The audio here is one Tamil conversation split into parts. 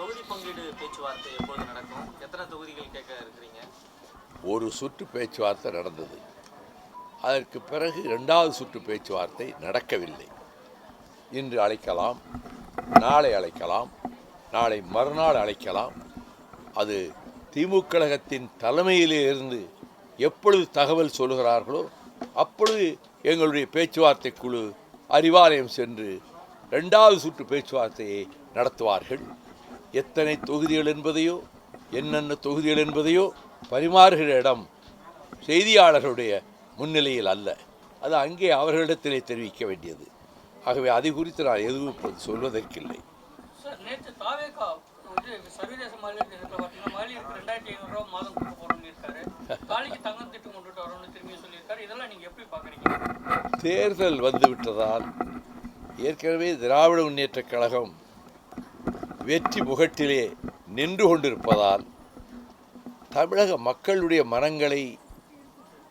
தொகுதி பங்கீடு பேச்சுவார்த்தை எப்போது நடக்கும்? எத்தனை தொகுதிகள் கேட்க இருக்கிறீங்க? ஒரு சுற்று பேச்சுவார்த்தை நடந்தது. அதற்கு பிறகு 2வது சுற்று பேச்சுவார்த்தை நடக்கவில்லை. இன்று அழைக்கலாம், நாளை அழைக்கலாம், நாளை மறுநாள் அழைக்கலாம். அது திமுக கழகத்தின் தலைமையிலே இருந்து எப்பொழுது தகவல் சொல்கிறார்களோ அப்பொழுது எங்களுடைய பேச்சுவார்த்தை குழு அறிவாலயம் சென்று 2வது சுற்று பேச்சுவார்த்தையை நடத்துவார்கள். எத்தனை தொகுதிகள் என்பதையோ என்னென்ன தொகுதிகள் என்பதையோ பரிமாறுகிற இடம் செய்தியாளர்களுடைய முன்னிலையில் அல்ல, அது அங்கே அவர்களிடத்திலே தெரிவிக்க வேண்டியது. ஆகவே அதை குறித்து நான் எதுவும் இப்போது சொல்வதற்கில்லை. சார், நேற்று தாவேகா சர்வதேச மகளிர் தினத்தில் பார்த்தீங்கன்னா மகளிருக்கு 2500 ரூபா மாதம் கொடுக்க போறோம்னு இருக்காரு. காலிக்கு தங்கம் திட்டம் கொண்டுட்டு வரோம்னு திரும்பி சொல்லியிருக்காரு. இதெல்லாம் நீங்க எப்படி பாக்குறீங்க? தேர்தல் வந்துவிட்டதால் ஏற்கனவே திராவிட முன்னேற்றக் கழகம் வெற்றி முகட்டிலே நின்று கொண்டிருப்பதால் தமிழக மக்களுடைய மனங்களை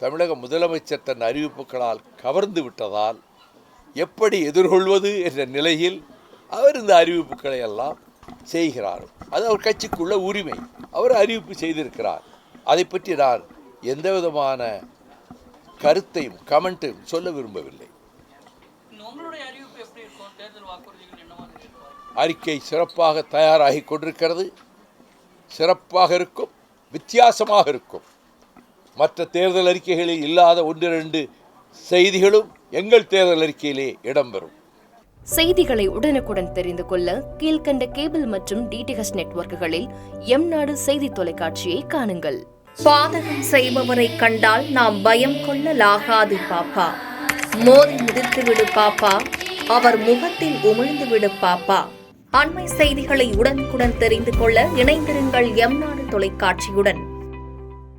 தமிழக முதலமைச்சர் தன் அறிவிப்புகளால் கவர்ந்து விட்டதால் எப்படி எதிர்கொள்வது என்ற நிலையில் அவர் இந்த அறிவிப்புகளை எல்லாம் செய்கிறார். அது அவர் கட்சிக்குள்ள உரிமை. அவர் அறிவிப்பு செய்திருக்கிறார். அதை பற்றி நான் எந்த விதமான கருத்தையும் கமெண்ட்டையும் சொல்ல விரும்பவில்லை. அறிக்கை சிறப்பாக தயாராகி கொண்டிருக்கிறது. சிறப்பாக இருக்கும், வித்தியாசமாக இருக்கும். மற்ற தேர்தல் அறிக்கைகளில் இல்லாத 1-2 செய்திகளும் எங்கள் தேர்தல் அறிக்கையிலே இடம்பெறும். செய்திகளை உடனுக்குடன் தெரிந்து கொள்ள கீழ்கண்ட கேபிள் மற்றும் டிடிஎச் நெட்வொர்க்குகளில் எம்நாடு செய்தி தொலைக்காட்சியை காணுங்கள். பாதகம் செய்பவரை கண்டால் நாம் பயம் கொள்ளலாகாது பாப்பா. மோதி மிதித்துவிடு பாப்பா, அவர் முகத்தில் உமிழ்ந்து விடு பாப்பா. அண்மை செய்திகளை உடனுக்குடன் தெரிந்து கொள்ள இணைந்திருங்கள் எம்நாடு தொலைக்காட்சியுடன்.